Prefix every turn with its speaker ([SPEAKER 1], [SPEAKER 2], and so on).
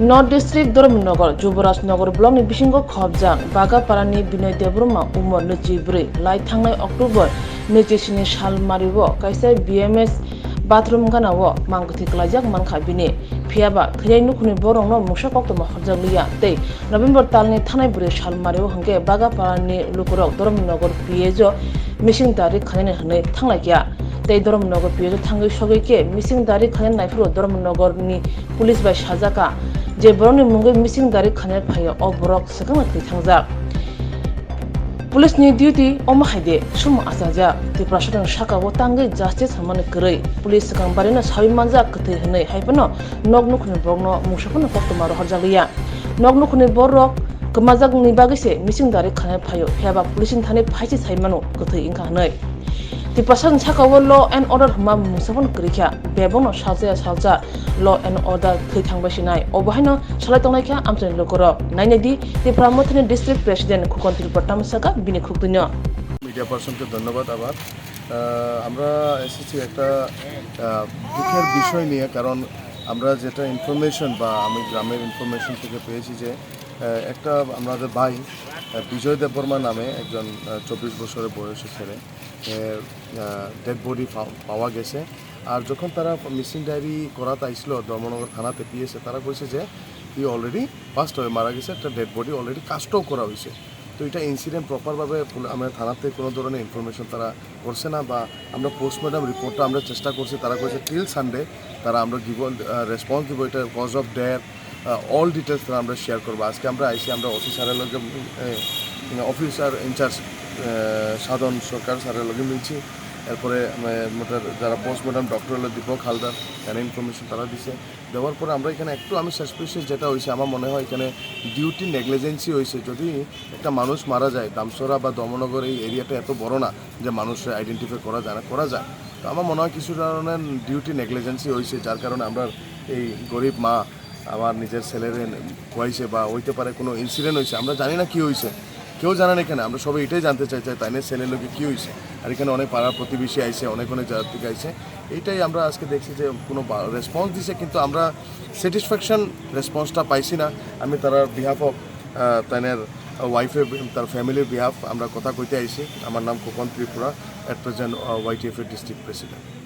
[SPEAKER 1] North District Dormnogor, Jubarajnagar Block ni bisingo khobjang Bagaparani Binoy Debruma Umar Nuchibri Lai Thangnai October Nuchishini Shal Mariwo kaisa BMS bathroom ganawo mangthi klajak mankha bini phiaba thai nukhuni borongno mungsa Koktuma Rwliya tei November talni thanai buri Shal Mariwo hangke Bagaparani Lukurok Dormnogor PEjo missing dari khane hne thanglaiya tei Dormnogor PEjo Thangwi sogeike missing dari khane naifro Dormnogor ni police bai sajaka je boroni mungai missing dari khane phayo o borok sakang thai thangjak police ni duty oma haide sum asaja te prashadon shakawo tangai justice hamane krei police sakang barina Saimankha kthai hnai haipano noknukhni borokno mungsakono Koktuma ro harjaliya noknukhni borok kemajak ni bagise missing dari khane phayo pheba police thane phaisi saimano kthai ingkha hnai The person chakawo law and order huma musabon krikha bebono salja law and order thai thangbasinai obahino salai tongnai amchen lokoro nainedi the Pramotani district president Khukon Patam saka bini khukdunya
[SPEAKER 2] media পার্সনকে ধন্যবাদ আবার আমরা এসেছি একটা দুঃখের বিষয় নিয়ে কারণ আমরা যেটা ইনফরমেশন বা আমি গ্রামের ইনফরমেশন থেকে পেয়েছি যে একটা আমাদের ভাই বিজয় দেববর্মা নামে একজন 24 বছরের বয়সী ছেলে ডেড বডি পাওয়া গেছে আর যখন তারা মিসিং ডায়েরি করাতে আইছিল ধর্মনগর থানাতে পিএসে তারা কইছে যে ই অলরেডি ফার্স্ট হয়ে মারা গেছে একটা ডেড বডি অলরেডি কাস্টও করা হয়েছে তো এটা ইনসিডেন্ট প্রপারভাবে আমরা থানাতে কোনো ধরনের ইনফরমেশন তারা করছে না বা আমরা পোস্টমর্টম রিপোর্টটা আমরা চেষ্টা করছি তারা কইছে টিল সানডে তারা আমরা গিভন রেসপন্স দিব এটা cause of death all details তারা আমরা শেয়ার করবো আজকে আমরা আইসি আমরা অফিসারের লগে অফিসার ইনচার্জ সাধন সরকার স্যারের লগে মিলছি এরপরে যারা পোস্টমর্টম ডক্টর হলো দীপক হালদার এখানে ইনফরমেশন তারা দিছে দেওয়ার পরে আমরা এখানে একটু আমি সাসপিশিয়াস যেটা হয়েছে আমার মনে হয় এখানে ডিউটি নেগলিজেন্সি হয়েছে যদি একটা মানুষ মারা যায় দামসরা বা দমনগর এই এরিয়াটা এত বড় না যে মানুষের আইডেন্টিফাই করা যায় তো আমার মনে হয় কিছু ধরনের ডিউটি নেগলিজেন্সি হয়েছে যার কারণে আমরা এই গরিব মা আমার নিজের ছেলের হয়েছে বা হইতে পারে কোনো ইনসিডেন্ট হয়েছে আমরা জানি না কী হয়েছে কেউ জানেন এখানে আমরা সবাই এটাই জানতে চাই তাই না ছেলের লোকে কী হয়েছে আর এখানে অনেক পাড়ার প্রতিবেশী আইছে অনেক জায়গার থেকে আইছে এইটাই আমরা আজকে দেখছি যে কোনো রেসপন্স দিছে কিন্তু আমরা স্যাটিসফ্যাকশন রেসপন্সটা পাইছি না আমি তার বিহাফ অফ তাইনের ওয়াইফের তার ফ্যামিলির বিহাফ আমরা কথা কইতে আইছি আমার নাম Khokon Tripura at present YTF district president